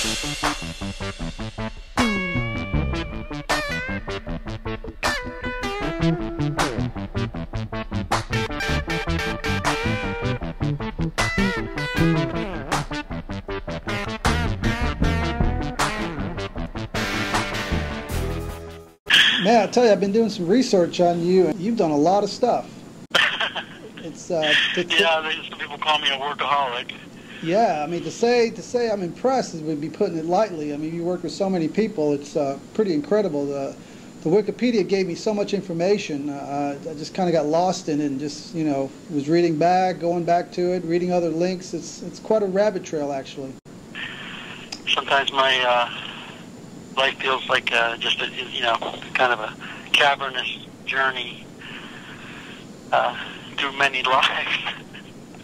Man, I tell you, I've been doing some research on you, and you've done a lot of stuff. Yeah, some people call me a workaholic. Yeah, I mean, to say I'm impressed would be putting it lightly. I mean, you work with so many people; it's pretty incredible. The Wikipedia gave me so much information. I just kind of got lost in it, and just was reading back, going back to it, reading other links. It's quite a rabbit trail, actually. Sometimes my life feels like just a, kind of a cavernous journey through many lives.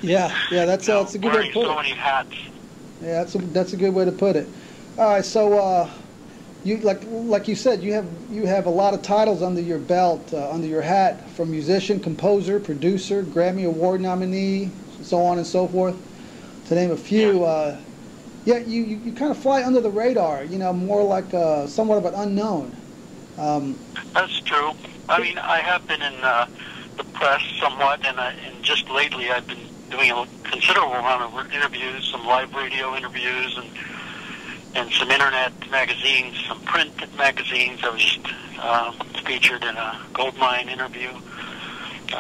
Yeah, that's a good way to put it. Wearing so many hats. Yeah, that's a good way to put it. All right, so you like you said, you have a lot of titles under your belt, under your hat, from musician, composer, producer, Grammy Award nominee, so on and so forth, to name a few. Yeah. You kind of fly under the radar, more like somewhat of an unknown. That's true. I mean, I have been in the press somewhat, and just lately I've been doing a considerable amount of interviews, some live radio interviews, and some internet magazines, some print magazines. I was just featured in a Goldmine interview,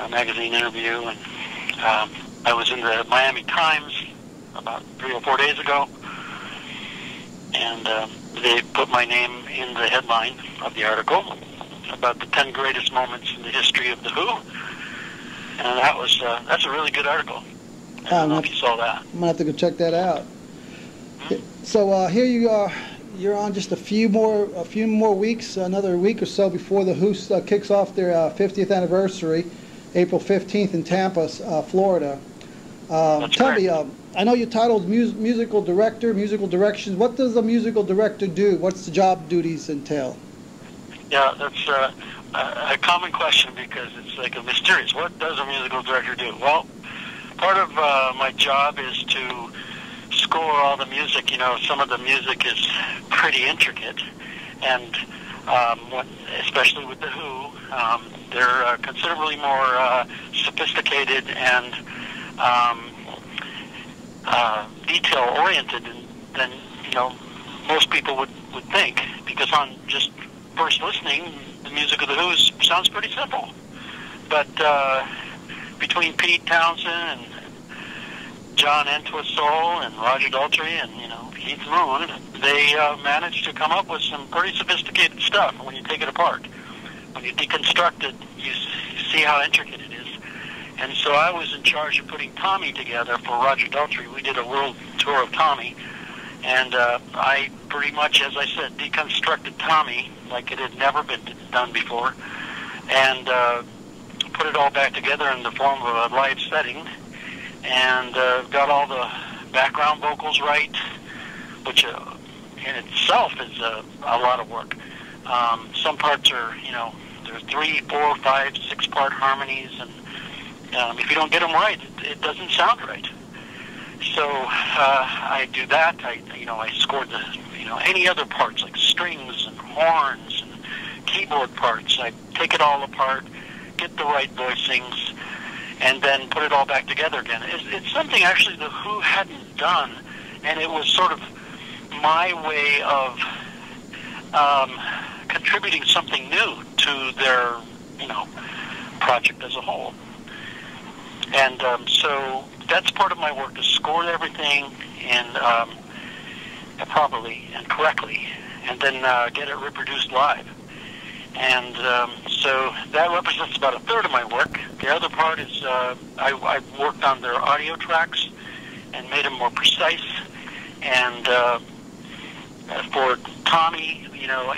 magazine interview, and I was in the Miami Times about 3 or 4 days ago, and they put my name in the headline of the article about the 10 greatest moments in the history of The Who, and that's a really good article. I don't know if you saw that. I'm gonna have to go check that out. So here you are. You're on just a few more weeks, another week or so before The Who kicks off their 50th anniversary, April 15th in Tampa, Florida. Tell me, I know you're titled musical director, musical directions. What does a musical director do? What's the job duties entail? Yeah, that's a common question because it's like a mysterious. What does a musical director do? Well, part of my job is to score all the music. Some of the music is pretty intricate, and especially with The Who, they're considerably more sophisticated and detail-oriented than most people would think. Because on just first listening, the music of The Who sounds pretty simple, but between Pete Townsend and John Entwistle and Roger Daltrey and Keith Moon, they managed to come up with some pretty sophisticated stuff. When you take it apart, when you deconstruct it, you see how intricate it is. And so I was in charge of putting Tommy together for Roger Daltrey. We did a world tour of Tommy, and I pretty much, as I said, deconstructed Tommy like it had never been done before, and put it all back together in the form of a live setting, and got all the background vocals right, which in itself is a lot of work. Some parts are, there's 3, 4, 5, 6-part harmonies, and if you don't get them right, it doesn't sound right. So I do that. I scored the, any other parts like strings and horns and keyboard parts. I take it all apart, get the right voicings, and then put it all back together again. It's something actually The Who hadn't done, and it was sort of my way of contributing something new to their, project as a whole. And so that's part of my work, to score everything and properly and correctly, and then get it reproduced live. And so that represents about a third of my work. The other part is I worked on their audio tracks and made them more precise. And for Tommy,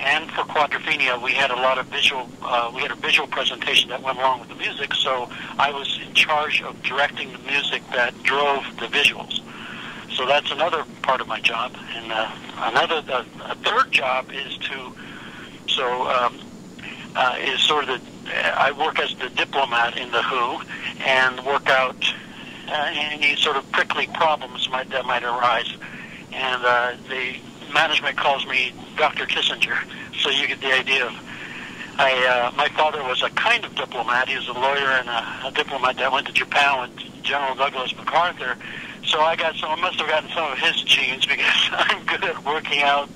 and for Quadrophenia, we had a lot of visual. We had a visual presentation that went along with the music. So I was in charge of directing the music that drove the visuals. So that's another part of my job. And a third job is to is sort of I work as the diplomat in The Who and work out any sort of prickly problems that might arise. And management calls me Dr. Kissinger, so you get the idea of. My father was a kind of diplomat. He was a lawyer and a diplomat that went to Japan with General Douglas MacArthur. So I must have gotten some of his genes because I'm good at working out,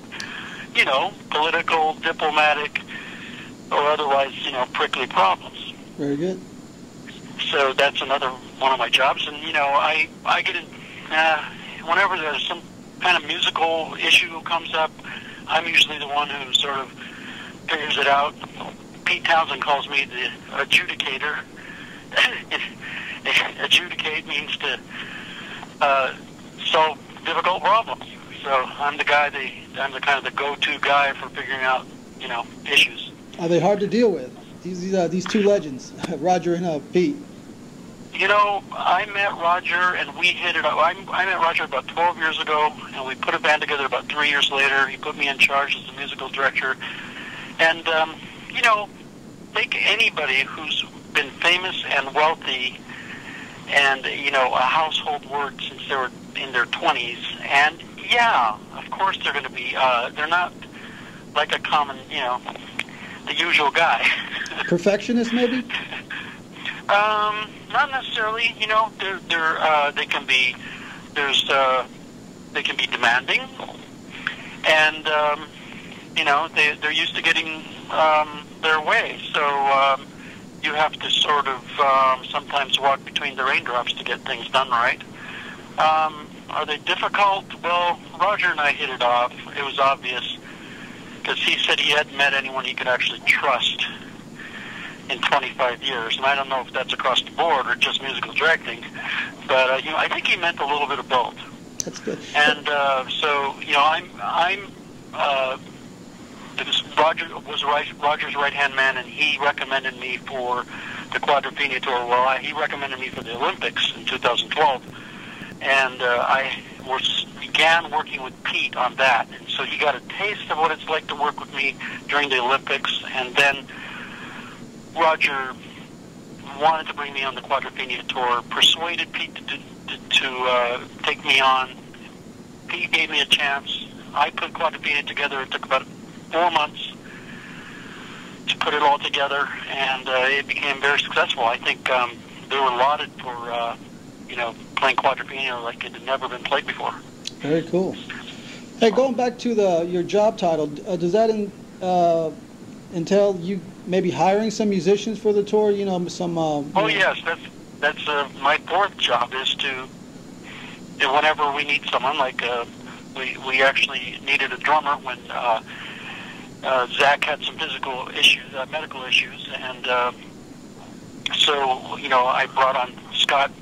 political, diplomatic, or otherwise, prickly problems. Very good. So that's another one of my jobs. And, I get in, whenever there's some kind of musical issue comes up, I'm usually the one who sort of figures it out. Pete Townsend calls me the adjudicator. Adjudicate means to solve difficult problems. So I'm the kind of the go-to guy for figuring out, issues. Are they hard to deal with? These two legends, Roger and Pete. I met Roger and we hit it up. I met Roger about 12 years ago, and we put a band together about 3 years later. He put me in charge as the musical director. And, take anybody who's been famous and wealthy and, a household word since they were in their 20s. And, yeah, of course they're going to be, they're not like a common, the usual guy. Perfectionist, maybe? Not necessarily. They can be, they can be demanding. And, they're used to getting their way. So you have to sort of sometimes walk between the raindrops to get things done right. Are they difficult? Well, Roger and I hit it off. It was obvious because he said he hadn't met anyone he could actually trust in 25 years. And I don't know if that's across the board or just musical directing. But, I think he meant a little bit of both. That's good. And Roger was Roger's right-hand man, and he recommended me for the Quadrophenia Tour. Well, he recommended me for the Olympics in 2012, and I began working with Pete on that. And so he got a taste of what it's like to work with me during the Olympics, and then Roger wanted to bring me on the Quadrophenia Tour, persuaded Pete to take me on. Pete gave me a chance. I put Quadrophenia together. It took about 4 months to put it all together, and it became very successful. I think they were lauded for, playing Quadrophenia like it had never been played before. Very cool. Hey, going back to your job title, does that entail you maybe hiring some musicians for the tour? Yes, that's my fourth job is to, whenever we need someone, like we actually needed a drummer when Zach had some physical issues, medical issues, and so I brought on Scott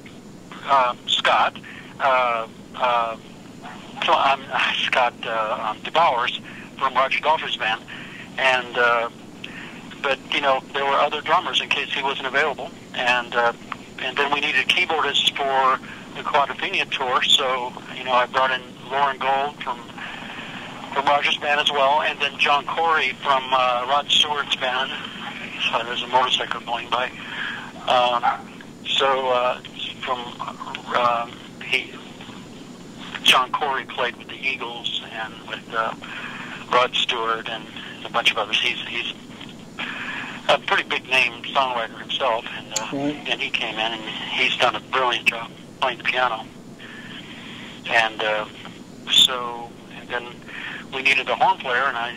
DeBowers from Roger Daltrey's band, and but there were other drummers in case he wasn't available, and then we needed keyboardists for the Quadrophenia Tour, so I brought in Lauren Gold from Roger's band as well, and then John Corey from Rod Stewart's band. Sorry, there's a motorcycle going by. John Corey played with the Eagles and with Rod Stewart and a bunch of others. He's a pretty big name songwriter himself, and he came in and he's done a brilliant job playing the piano. And then we needed a horn player, and I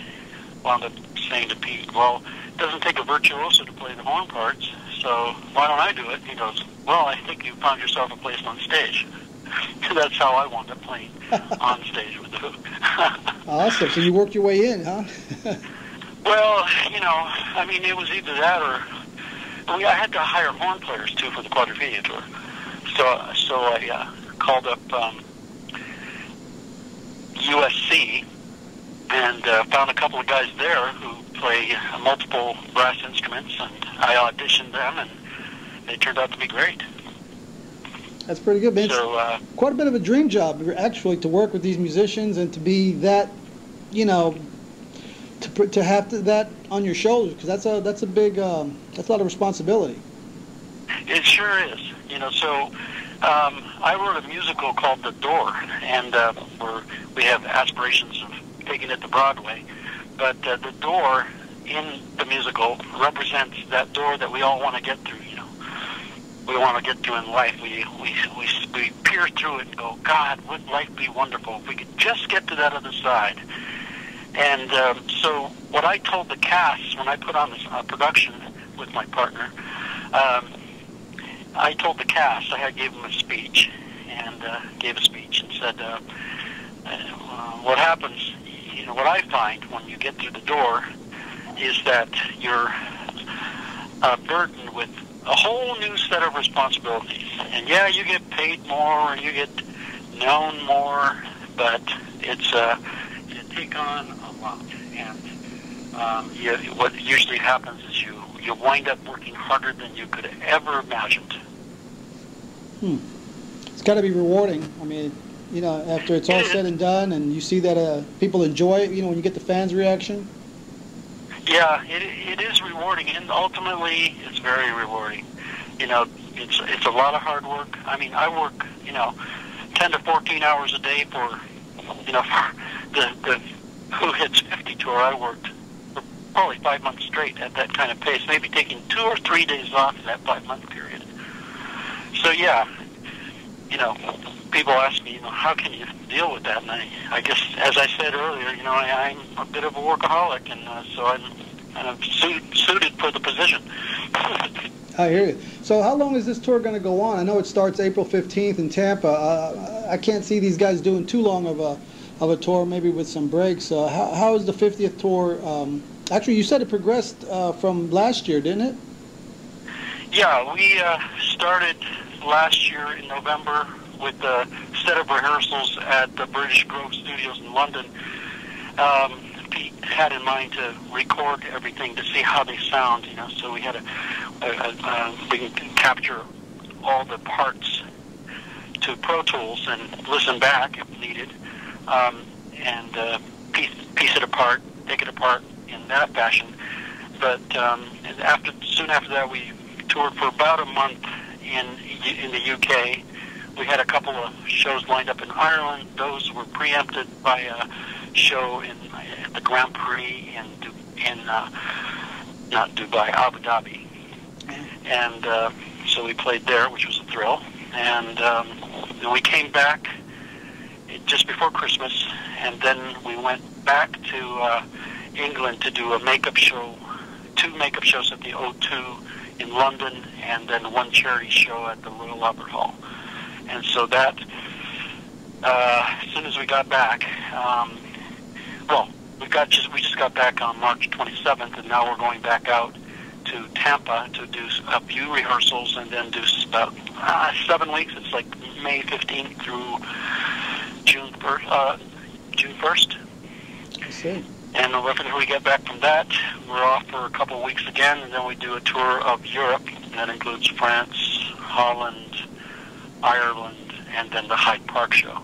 wound up saying to Pete, well, it doesn't take a virtuoso to play the horn parts, so why don't I do it? He goes, well, I think you found yourself a place on stage. That's how I wound up playing on stage with the Who. Awesome. So you worked your way in, huh? Well, it was either that or I had to hire horn players, too, for the Quadrophenia Tour. So I called up USC and found a couple of guys there who play multiple brass instruments, and I auditioned them, and they turned out to be great. That's pretty good, man. So, quite a bit of a dream job, actually, to work with these musicians and to be that, to have that on your shoulders, because that's a big, that's a lot of responsibility. It sure is. So I wrote a musical called The Door, and we have aspirations of taking it to Broadway. But the door in the musical represents that door that we all want to get through. We want to get through in life. We peer through it and go, God, wouldn't life be wonderful if we could just get to that other side? And so what I told the cast when I put on this production with my partner, I told the cast, I gave them a speech, and said, what happens, what I find when you get through the door is that you're burdened with a whole new set of responsibilities. And yeah, you get paid more and you get known more, but it's you take on a lot. And what usually happens is you wind up working harder than you could have ever imagined. It's got to be rewarding. I mean, after it's all said and done, and you see that people enjoy it, when you get the fans' reaction. Yeah, it is rewarding, and ultimately, it's very rewarding. It's a lot of hard work. I mean, I work 10 to 14 hours a day for the Who Hits 50 tour. I worked for probably 5 months straight at that kind of pace, maybe taking 2 or 3 days off in that 5-month period. So yeah, people ask me, how can you deal with that? And I guess, as I said earlier, I'm a bit of a workaholic, and so I'm kind of suited for the position. I hear you. So how long is this tour going to go on? I know it starts April 15th in Tampa. I can't see these guys doing too long of a tour, maybe with some breaks. How is the 50th tour? Actually, you said it progressed from last year, didn't it? Yeah, we started last year in November with a set of rehearsals at the British Grove Studios in London. Pete had in mind to record everything to see how they sound, so we had we can capture all the parts to Pro Tools and listen back if needed, and piece it apart, take it apart in that fashion. But soon after that, we toured for about a month in the UK. We had a couple of shows lined up in Ireland. Those were preempted by a show at the Grand Prix in not Dubai, Abu Dhabi. And so we played there, which was a thrill. And then we came back just before Christmas, and then we went back to England to do a makeup show, 2 makeup shows at the O2 in London, and then 1 charity show at the Royal Albert Hall. And so that, as soon as we got back, we just got back on March 27th, and now we're going back out to Tampa to do a few rehearsals, and then do about 7 weeks. It's like May 15th through June 1st. I see. And after we get back from that, we're off for a couple of weeks again, and then we do a tour of Europe. That includes France, Holland, Ireland, and then the Hyde Park show.